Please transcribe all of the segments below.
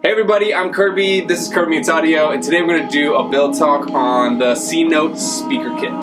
Hey everybody, I'm Kirby, this is Kirby Meets Audio, and today I'm going to do a build talk on the C-Note speaker kit.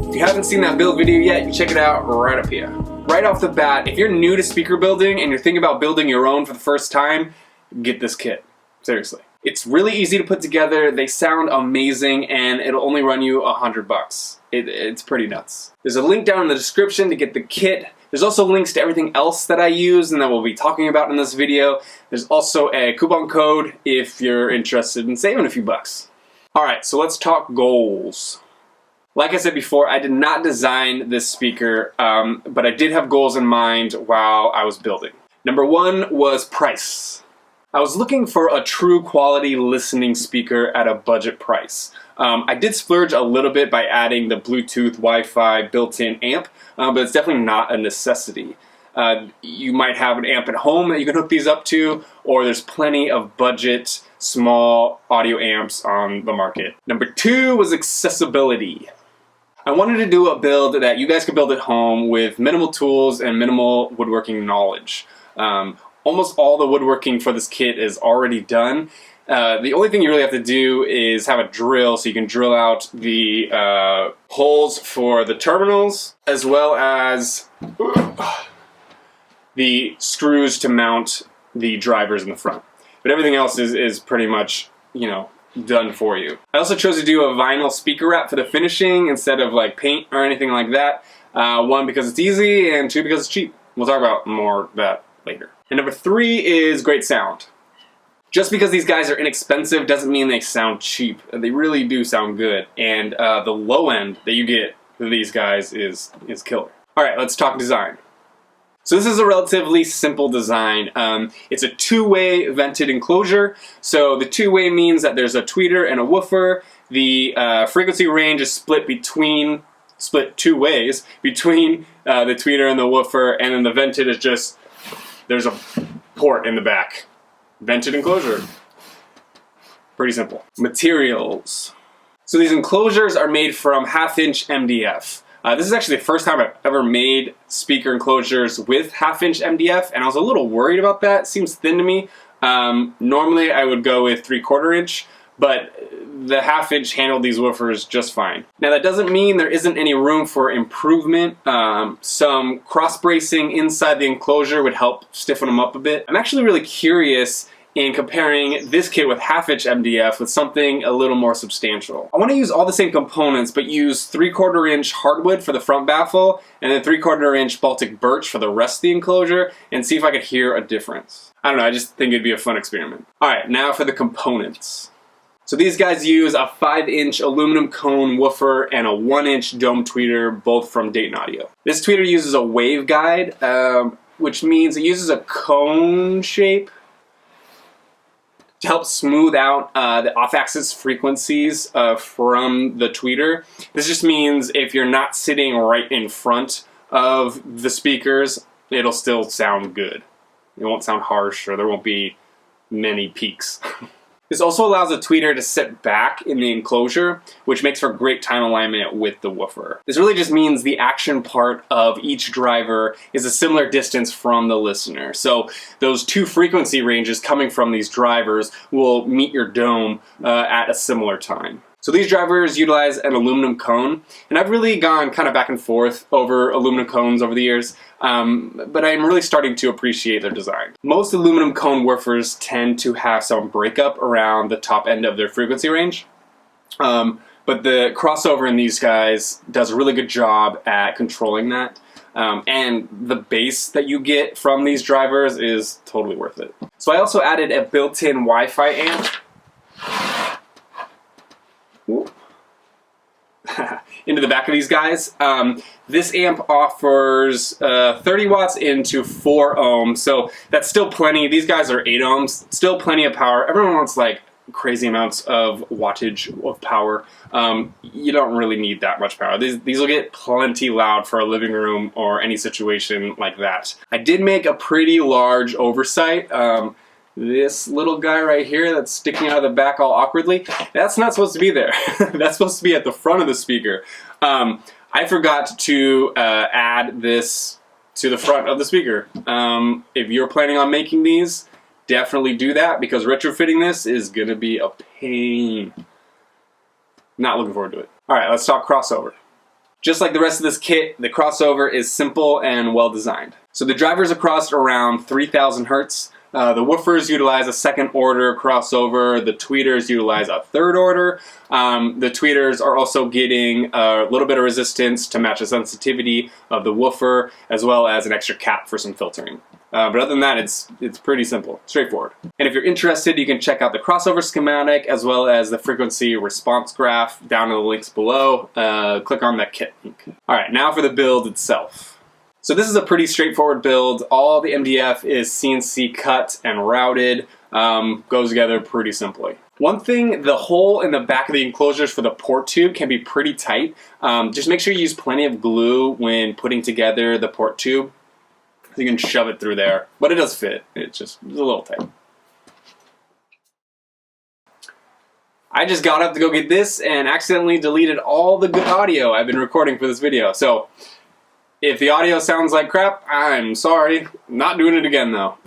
If you haven't seen that build video yet, you can check it out right up here. Right off the bat, if you're new to speaker building and you're thinking about building your own for the first time, get this kit. Seriously. It's really easy to put together, they sound amazing, and it'll only run you $100. It's pretty nuts. There's a link down in the description to get the kit. There's also links to everything else that I use and that we'll be talking about in this video. There's also a coupon code if you're interested in saving a few bucks. Alright, so let's talk goals. Like I said before, I did not design this speaker, but I did have goals in mind while I was building. Number one was price. I was looking for a true quality listening speaker at a budget price. I did splurge a little bit by adding the Bluetooth Wi-Fi built-in amp, but it's definitely not a necessity. You might have an amp at home that you can hook these up to, or there's plenty of budget, small audio amps on the market. Number two was accessibility. I wanted to do a build that you guys could build at home with minimal tools and minimal woodworking knowledge. Almost all the woodworking for this kit is already done. The only thing you really have to do is have a drill so you can drill out the holes for the terminals as well as the screws to mount the drivers in the front. But everything else is pretty much, you know, done for you. I also chose to do a vinyl speaker wrap for the finishing instead of like paint or anything like that. One, because it's easy, and two, because it's cheap. We'll talk about more of that later. And number three is great sound. Just because these guys are inexpensive doesn't mean they sound cheap. They really do sound good. And the low end that you get with these guys is killer. Alright, let's talk design. So this is a relatively simple design. It's a two-way vented enclosure. So the two-way means that there's a tweeter and a woofer. The frequency range is split two ways between the tweeter and the woofer, and then the vented is just, there's a port in the back. Vented enclosure. Pretty simple. Materials. So these enclosures are made from 1/2" MDF. This is actually the first time I've ever made speaker enclosures with 1/2" MDF, and I was a little worried about that. It seems thin to me. Normally I would go with 3/4 inch, but the 1/2" handled these woofers just fine. Now that doesn't mean there isn't any room for improvement. Some cross bracing inside the enclosure would help stiffen them up a bit. I'm actually really curious in comparing this kit with 1/2" MDF with something a little more substantial. I want to use all the same components, but use 3/4 inch hardwood for the front baffle, and then 3/4 inch Baltic birch for the rest of the enclosure, and see if I could hear a difference. I don't know, I just think it'd be a fun experiment. Alright, now for the components. So these guys use a 5" aluminum cone woofer and a 1" dome tweeter, both from Dayton Audio. This tweeter uses a waveguide, which means it uses a cone shape to help smooth out the off-axis frequencies from the tweeter. This just means if you're not sitting right in front of the speakers, it'll still sound good. It won't sound harsh, or there won't be many peaks. This also allows the tweeter to sit back in the enclosure, which makes for great time alignment with the woofer. This really just means the action part of each driver is a similar distance from the listener. So those two frequency ranges coming from these drivers will meet your dome at a similar time. So these drivers utilize an aluminum cone, and I've really gone kind of back and forth over aluminum cones over the years, but I'm really starting to appreciate their design. Most aluminum cone woofers tend to have some breakup around the top end of their frequency range, but the crossover in these guys does a really good job at controlling that, and the bass that you get from these drivers is totally worth it. So I also added a built-in Wi-Fi amp into the back of these guys. This amp offers 30 watts into 4 ohms, so that's still plenty. These guys are 8 ohms, still plenty of power. Everyone wants like crazy amounts of wattage of power. You don't really need that much power. These will get plenty loud for a living room or any situation like that. I did make a pretty large oversight. This little guy right here that's sticking out of the back all awkwardly, that's not supposed to be there. That's supposed to be at the front of the speaker. I forgot to add this to the front of the speaker. If you're planning on making these, definitely do that because retrofitting this is going to be a pain. Not looking forward to it. All right, let's talk crossover. Just like the rest of this kit, the crossover is simple and well designed. So the drivers are crossed around 3,000 hertz. The woofers utilize a second order crossover. The tweeters utilize a third order. The tweeters are also getting a little bit of resistance to match the sensitivity of the woofer, as well as an extra cap for some filtering. But other than that, it's pretty simple, straightforward. And if you're interested, you can check out the crossover schematic as well as the frequency response graph down in the links below. Click on that kit link. All right, now for the build itself. So this is a pretty straightforward build. All the MDF is CNC cut and routed. Goes together pretty simply. One thing, the hole in the back of the enclosures for the port tube can be pretty tight. Just make sure you use plenty of glue when putting together the port tube. You can shove it through there, but it does fit. It's a little tight. I just got up to go get this and accidentally deleted all the good audio I've been recording for this video. So if the audio sounds like crap, I'm sorry. Not doing it again though.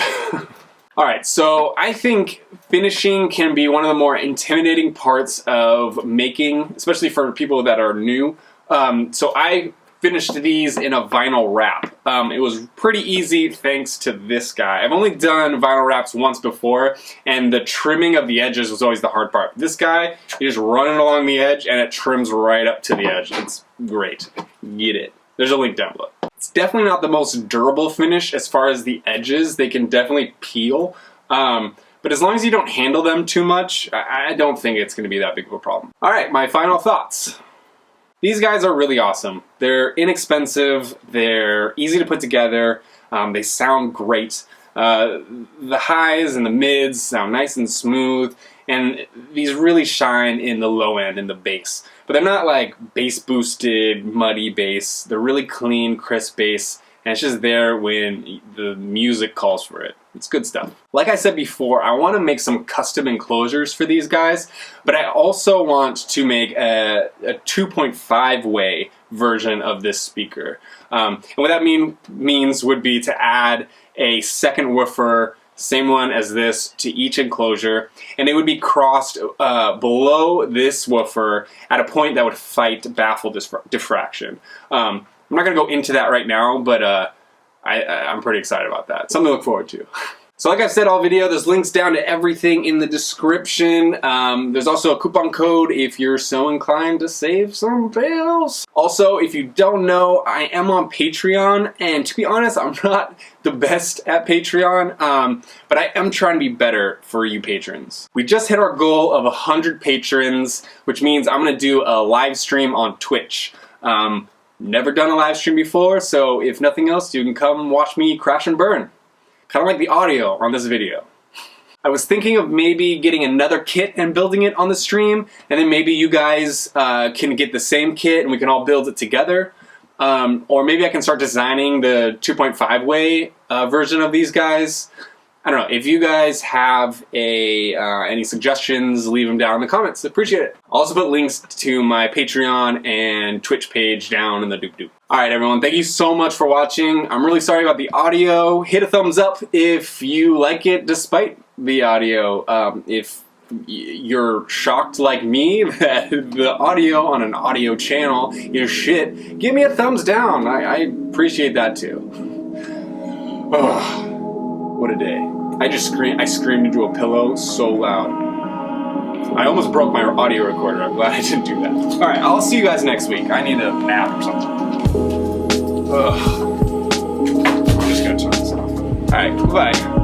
Alright, so I think finishing can be one of the more intimidating parts of making, especially for people that are new. So I finished these in a vinyl wrap. It was pretty easy thanks to this guy. I've only done vinyl wraps once before, and the trimming of the edges was always the hard part. This guy, you just run it along the edge and it trims right up to the edge. It's great. Get it. There's a link down below. It's definitely not the most durable finish as far as the edges. They can definitely peel. But as long as you don't handle them too much, I don't think it's going to be that big of a problem. All right, my final thoughts. These guys are really awesome. They're inexpensive, they're easy to put together, they sound great. The highs and the mids sound nice and smooth, and these really shine in the low end, in the bass. But they're not like bass boosted, muddy bass. They're really clean, crisp bass, and it's just there when the music calls for it. It's good stuff. Like I said before, I want to make some custom enclosures for these guys, but I also want to make a 2.5 way version of this speaker. And what that means would be to add a second woofer, same one as this, to each enclosure, and it would be crossed below this woofer at a point that would fight baffle diffraction. I'm not going to go into that right now, but I'm pretty excited about that. Something to look forward to. So like I've said all video, there's links down to everything in the description. There's also a coupon code if you're so inclined to save some bills. Also, if you don't know, I am on Patreon, and to be honest, I'm not the best at Patreon, but I am trying to be better for you patrons. We just hit our goal of 100 patrons, which means I'm gonna do a live stream on Twitch. Never done a live stream before, so if nothing else, you can come watch me crash and burn. Kind of like the audio on this video. I was thinking of maybe getting another kit and building it on the stream, and then maybe you guys can get the same kit and we can all build it together. Or maybe I can start designing the 2.5 way version of these guys. I don't know. If you guys have any suggestions, leave them down in the comments. Appreciate it. I'll also put links to my Patreon and Twitch page down in the doop-doop. Alright everyone, thank you so much for watching. I'm really sorry about the audio. Hit a thumbs up if you like it despite the audio. If you're shocked like me that the audio on an audio channel is shit, give me a thumbs down. I appreciate that too. What a day. I screamed into a pillow so loud. I almost broke my audio recorder. I'm glad I didn't do that. Alright, I'll see you guys next week. I need a nap or something. I'm just gonna turn this off. Alright, bye.